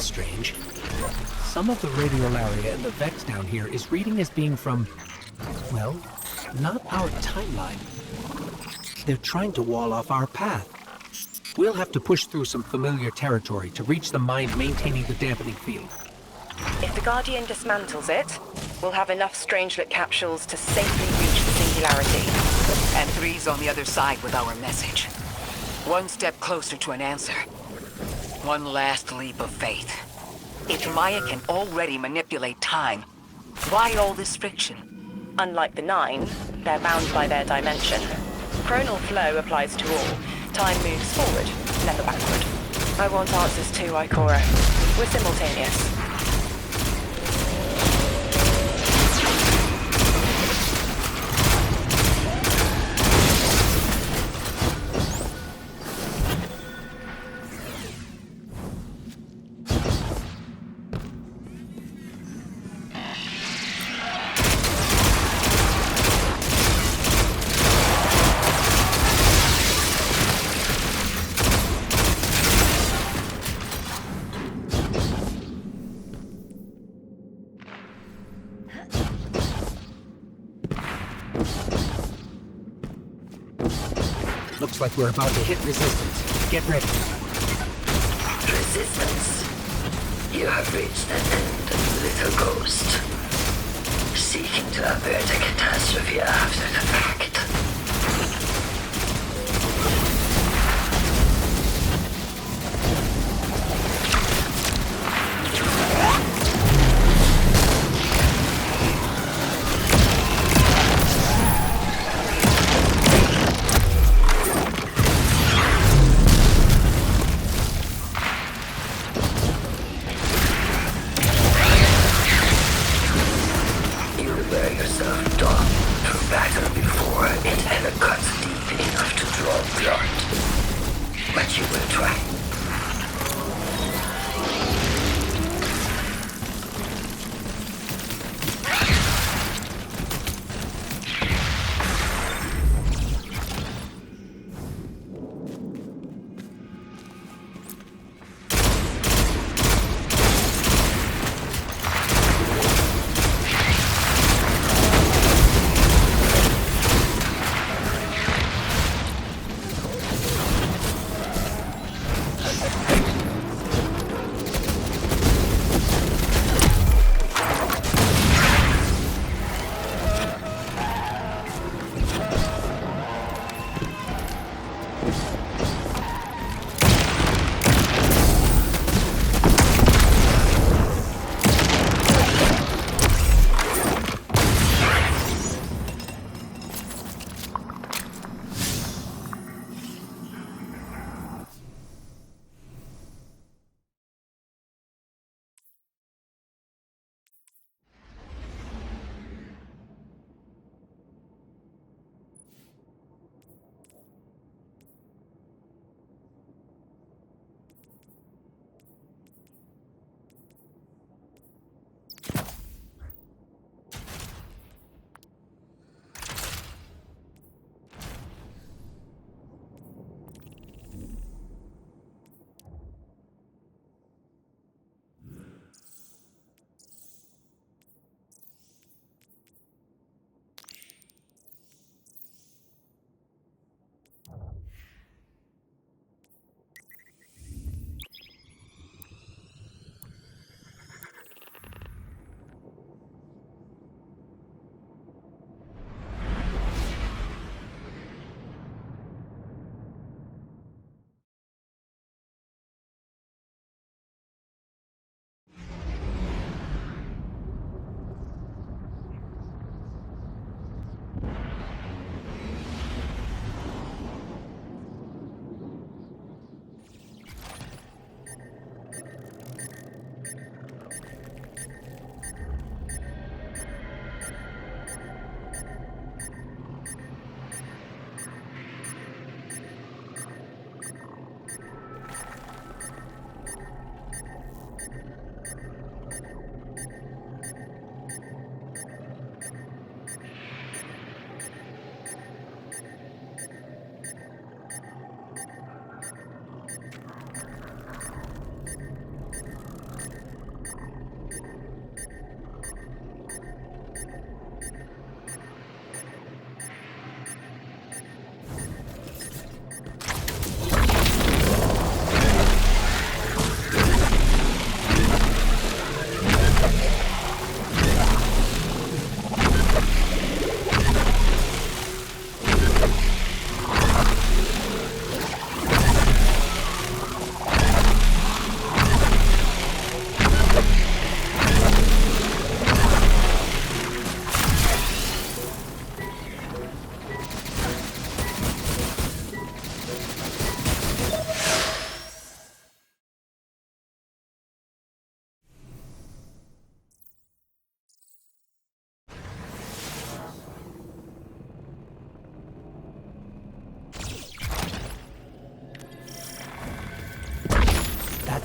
strange. Some of the radial area in the Vex down here is reading as being from, well, not our timeline. They're trying to wall off our path. We'll have to push through some familiar territory to reach the mind maintaining the dampening field. If the Guardian dismantles it, we'll have enough Strangelet capsules to safely reach the singularity. And Three's on the other side with our message. One step closer to an answer. One last leap of faith. If Maya can already manipulate time, why all this friction? Unlike the Nine, they're bound by their dimension. Chronal flow applies to all. Time moves forward, never backward. I want answers too, Ikora. We're simultaneous. Looks like we're about to hit resistance. Get ready. Resistance. You have reached an end, little ghost. Seeking to avert a catastrophe after the fact.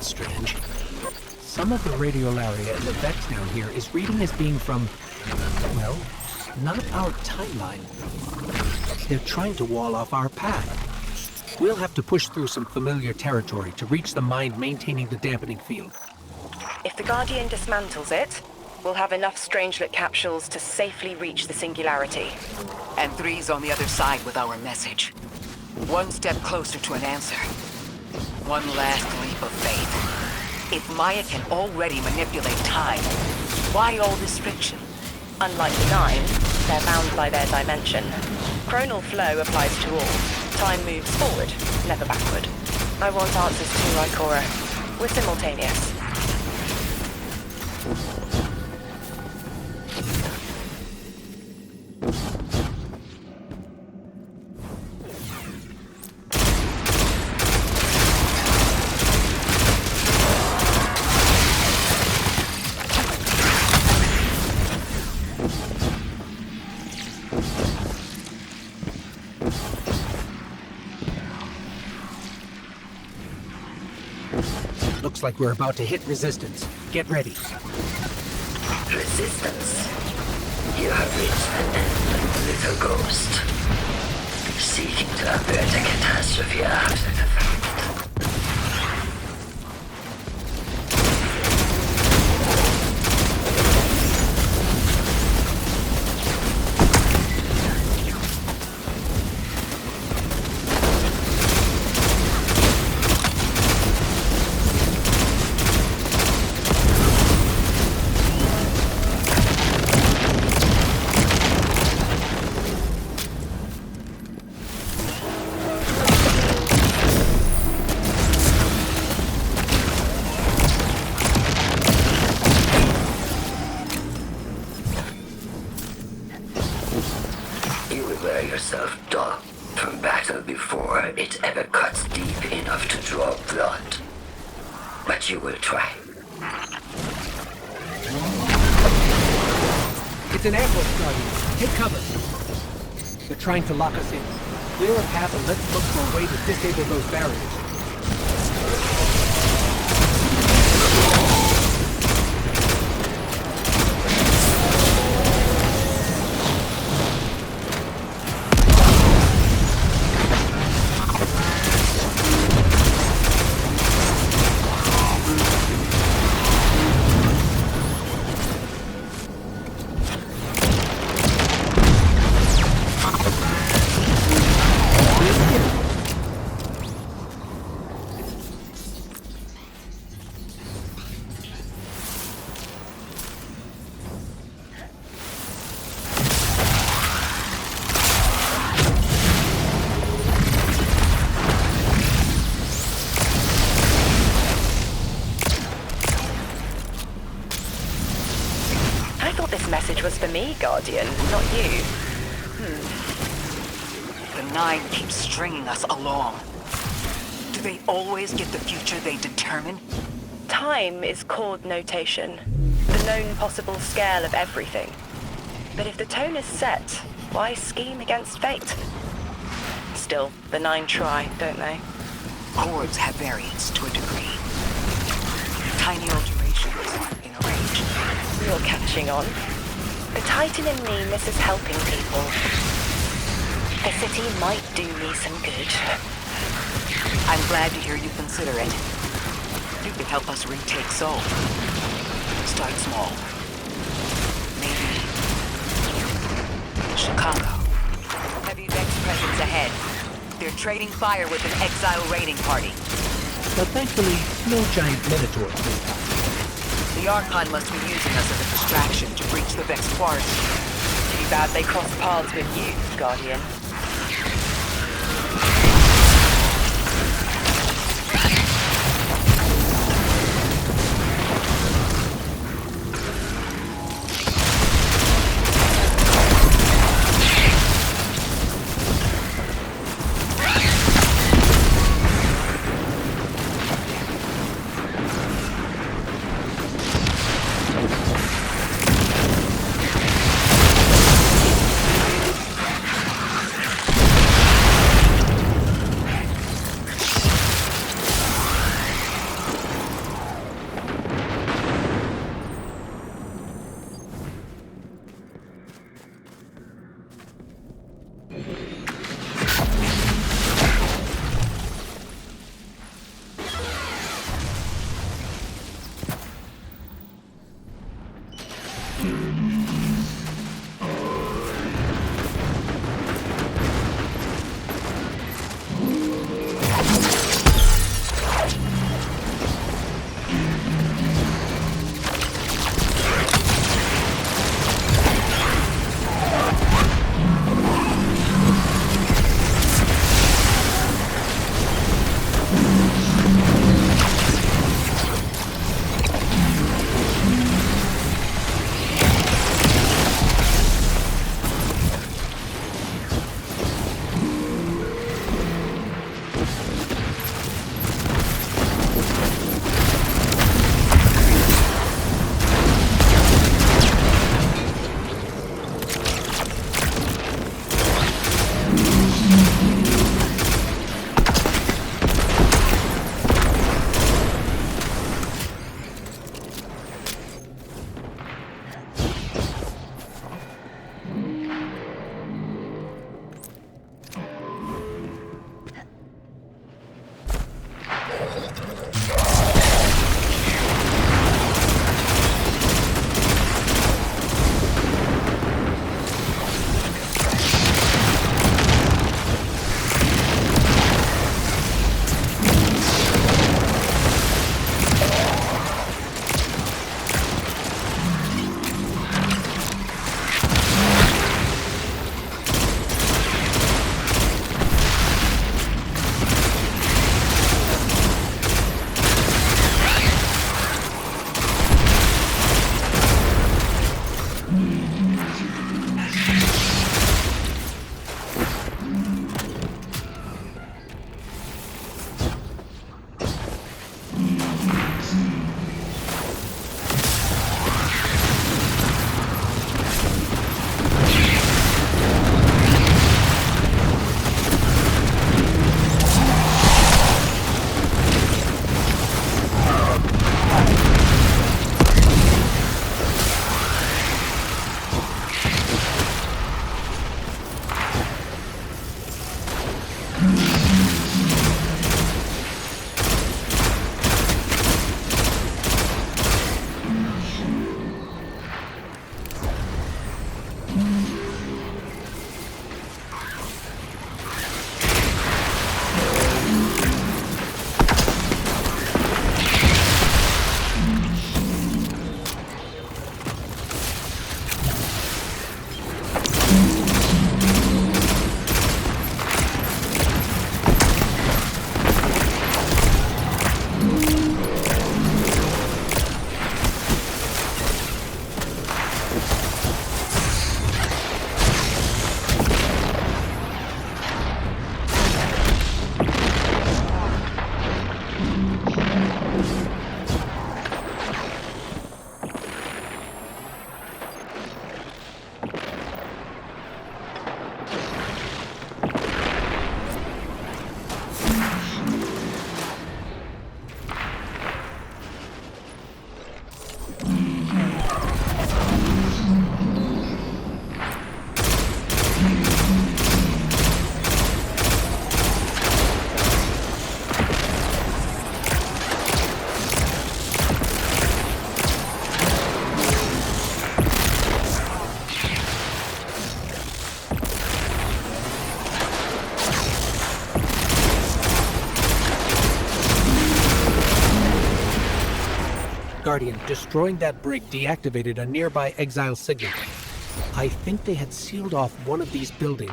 That's strange. Some of the radiolaria in the Vex down here is reading as being from, well, not our timeline. They're trying to wall off our path. We'll have to push through some familiar territory to reach the mine maintaining the dampening field. If the Guardian dismantles it, we'll have enough Strangelet capsules to safely reach the Singularity. And 3's on the other side with our message. One step closer to an answer. One last leap of faith. If Maya can already manipulate time, why all this friction? Unlike the 9, they're bound by their dimension. Chronal flow applies to all. Time moves forward, never backward. I want answers too, Ikora. We're simultaneous. Looks like we're about to hit resistance. Get ready. Resistance. You have reached the end, little ghost. Seeking to avert a catastrophe after the fact. Yourself dull from battle before it ever cuts deep enough to draw blood. But you will try. It's an ambush, Guardian. Take cover. They're trying to lock us in. Clear a path and let's look for a way to disable those barriers. Message was for me, Guardian, not you. The 9 keeps stringing us along. Do they always get the future they determine? Time is chord notation, the known possible scale of everything. But if the tone is set, why scheme against fate? Still, the 9 try, don't they? Chords have variance to a degree. Tiny alterations in a range. You're catching on. The Titan in me misses helping people. The city might do me some good. I'm glad to hear you consider it. You could help us retake Seoul. Start small. Maybe Chicago. Heavy Vex presence ahead. They're trading fire with an exile raiding party. But thankfully, no giant minotaurs this time. The Archon must be using us as a distraction to breach the Vex quarry. Too bad they crossed paths with you, Guardian. Guardian, destroying that brig deactivated a nearby exile signal. I think they had sealed off one of these buildings.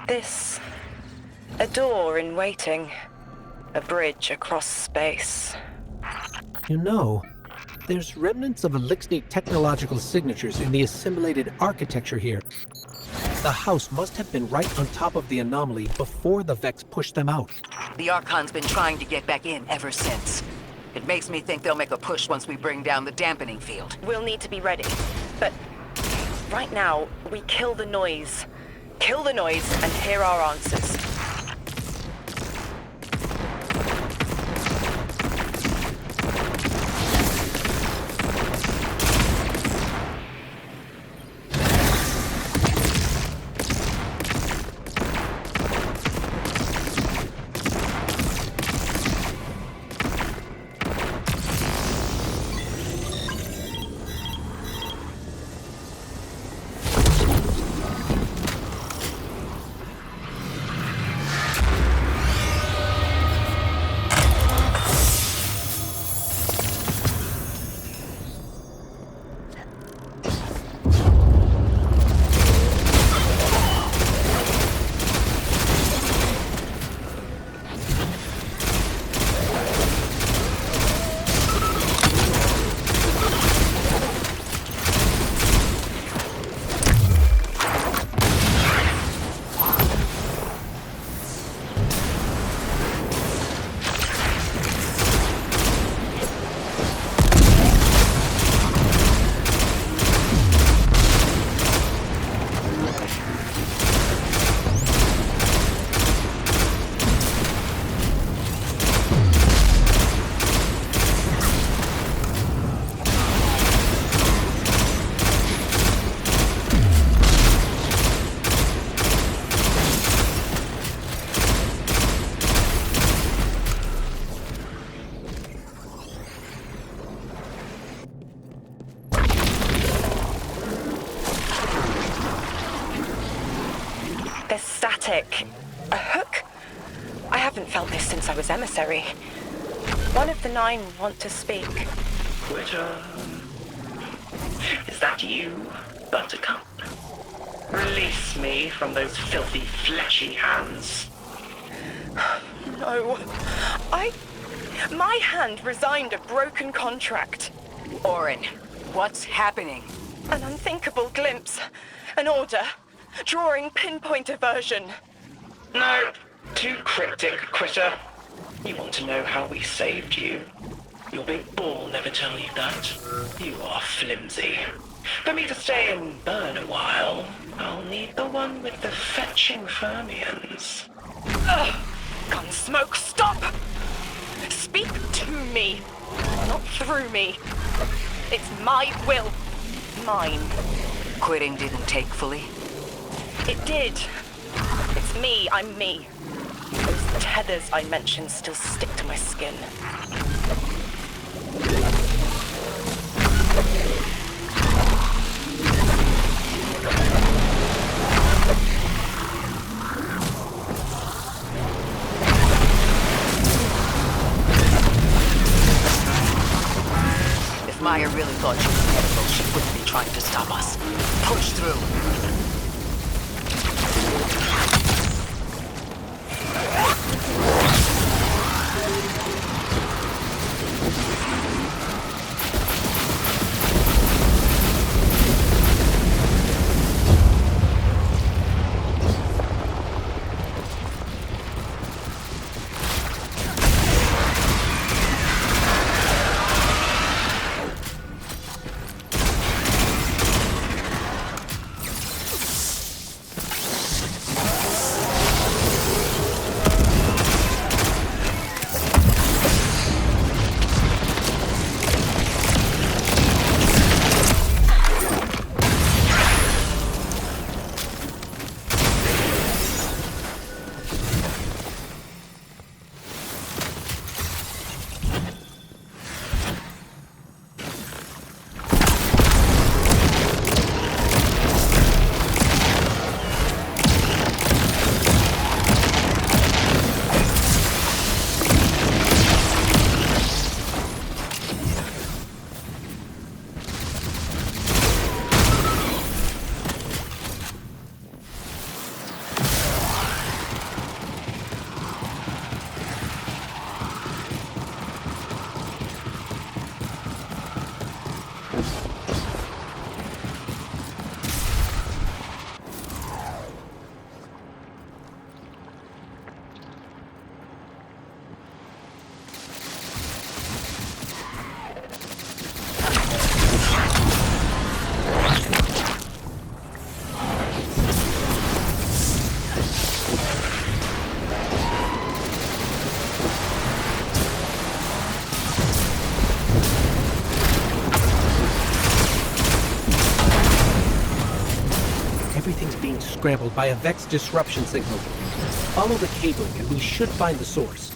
This... a door in waiting. A bridge across space. You know, there's remnants of Elixir technological signatures in the assimilated architecture here. The house must have been right on top of the anomaly before the Vex pushed them out. The Archon's been trying to get back in ever since. It makes me think they'll make a push once we bring down the dampening field. We'll need to be ready. But right now, we kill the noise. Kill the noise and hear our answers. There's static. A hook? I haven't felt this since I was emissary. One of the 9 want to speak. Twitter. Is that you, Buttercup? Release me from those filthy, fleshy hands. No. My hand resigned a broken contract. Orin, what's happening? An unthinkable glimpse. An order. Drawing pinpoint aversion. No, too cryptic, Quitter. You want to know how we saved you? Your big ball never tell you that. You are flimsy. For me to stay and burn a while, I'll need the one with the fetching fermions. Ugh! Gunsmoke, stop! Speak to me, not through me. It's my will. Mine. Quitting didn't take fully? It did. It's me, I'm me. Those tethers I mentioned still stick to my skin. If Maya really thought she was medical, she wouldn't be trying to stop us. Push through. everything's being scrambled by a Vex disruption signal. Follow the cabling and we should find the source.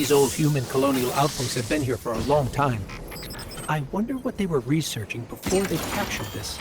These old human colonial outposts have been here for a long time. I wonder what they were researching before they captured this.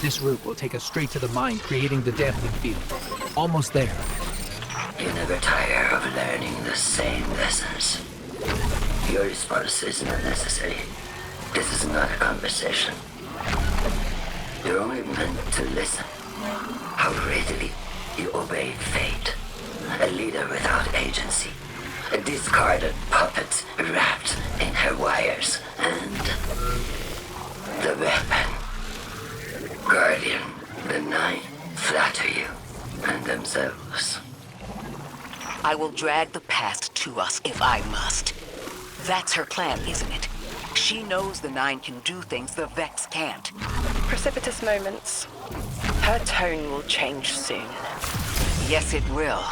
This route will take us straight to the mine, creating the dampening field. Almost there. You never tire of learning the same lessons. Your response is not necessary. This is not a conversation. You're only meant to listen. How readily you obey fate. A leader without agency. A discarded puppet wrapped in her wires. And the weapon. Guardian, the Nine flatter you and themselves. I will drag the past to us if I must. That's her plan, isn't it? She knows the Nine can do things the Vex can't. Precipitous moments. Her tone will change soon. Yes, it will.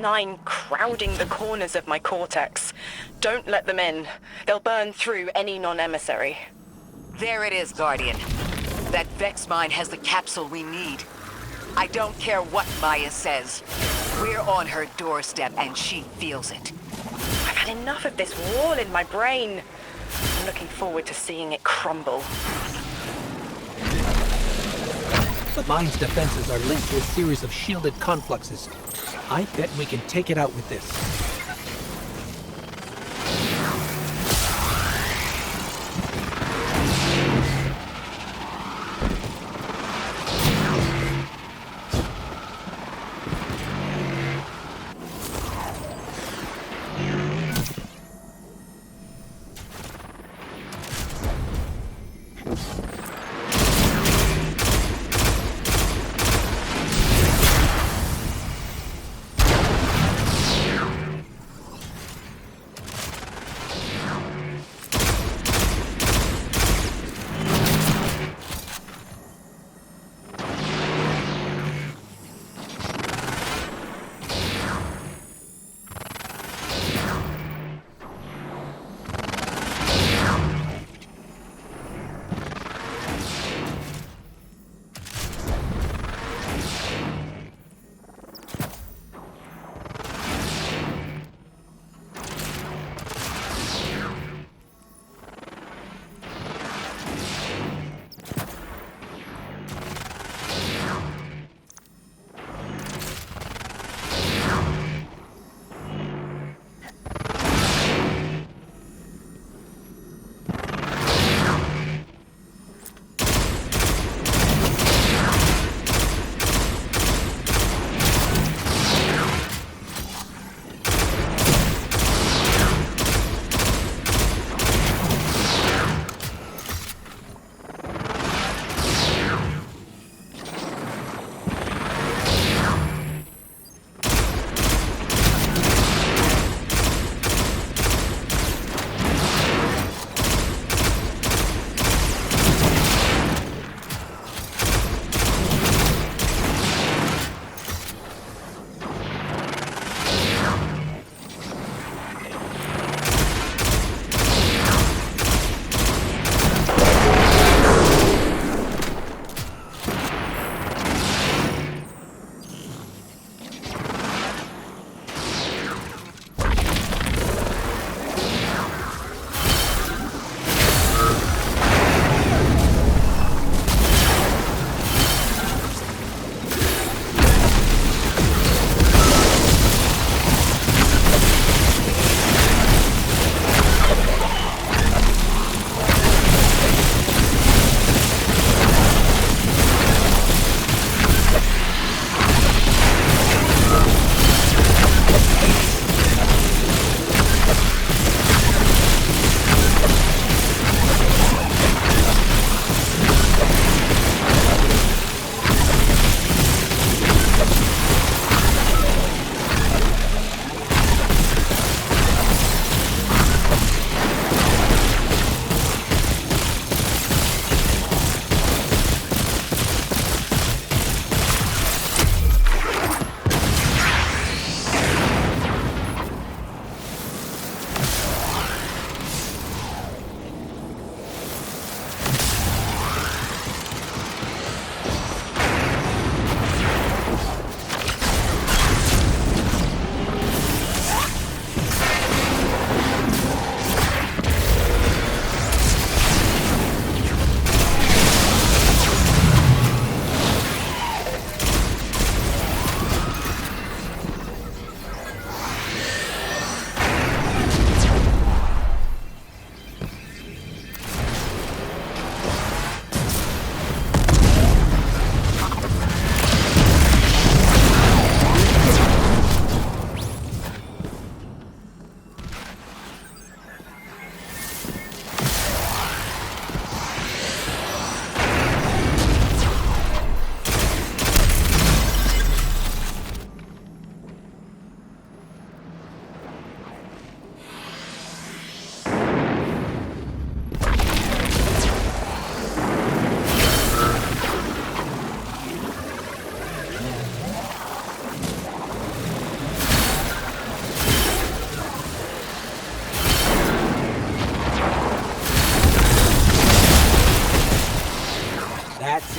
Nine crowding the corners of my cortex. Don't let them in. They'll burn through any non-emissary. There it is, Guardian. That Vex mine has the capsule we need. I don't care what Maya says. We're on her doorstep and she feels it. I've had enough of this wall in my brain. I'm looking forward to seeing it crumble. The mine's defenses are linked to a series of shielded confluxes. I bet we can take it out with this.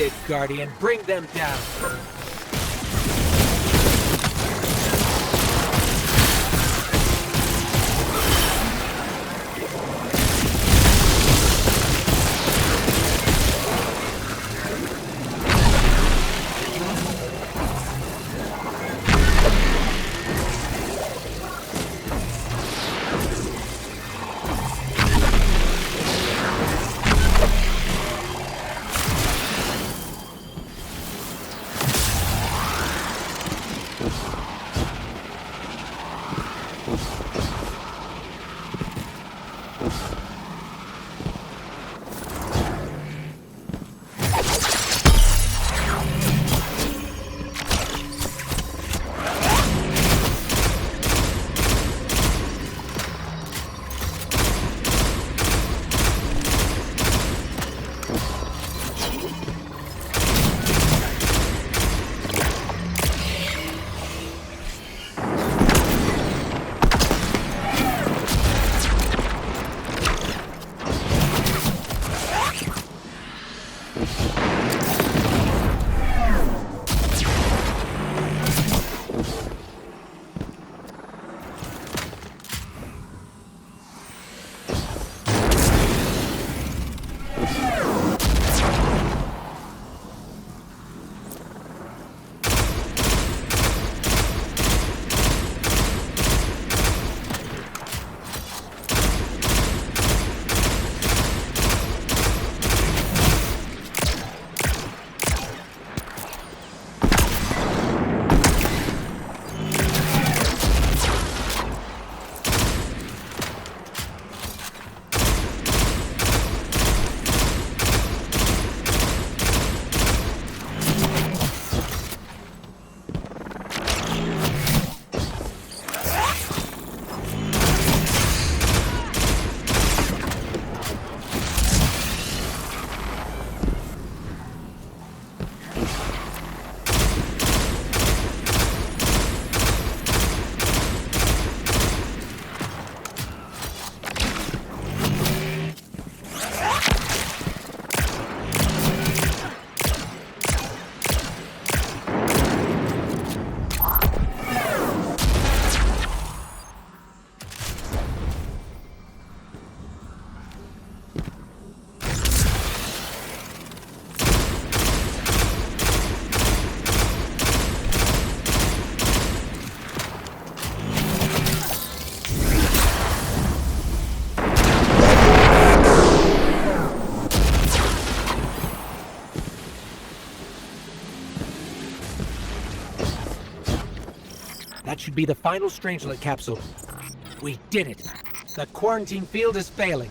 it, Guardian. Bring them down. That should be the final Strangelet capsule. We did it. The quarantine field is failing.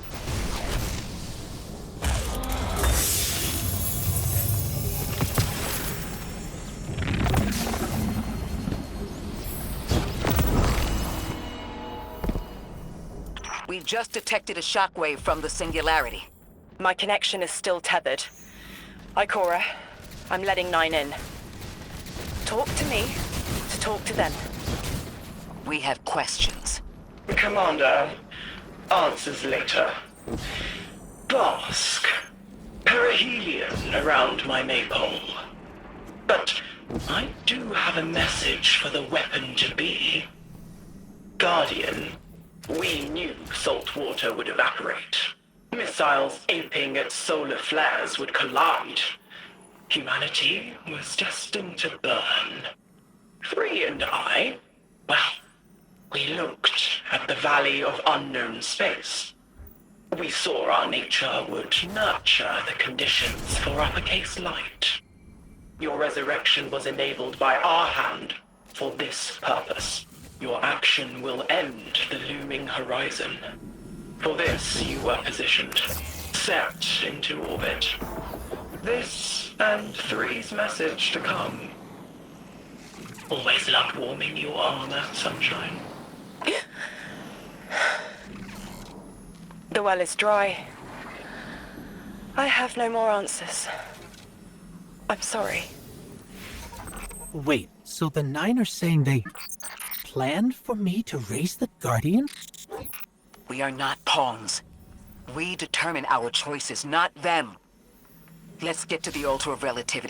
We just detected a shockwave from the singularity. My connection is still tethered. Ikora, I'm letting 9 in. Talk to me to talk to them. We have questions. Commander, answers later. Bask. Perihelion around my maypole. But I do have a message for the weapon to be. Guardian, we knew salt water would evaporate. Missiles aping at solar flares would collide. Humanity was destined to burn. 3 and I, well, we looked at the Valley of Unknown Space. We saw our nature would nurture the conditions for uppercase light. Your resurrection was enabled by our hand for this purpose. Your action will end the looming horizon. For this, you were positioned, set into orbit. This and 3's message to come. Always loved warming your armor, Sunshine. The well is dry. I have no more answers. I'm sorry. Wait, so the 9 are saying they planned for me to raise the Guardian? We are not pawns. We determine our choices, not them. Let's get to the altar of relativity.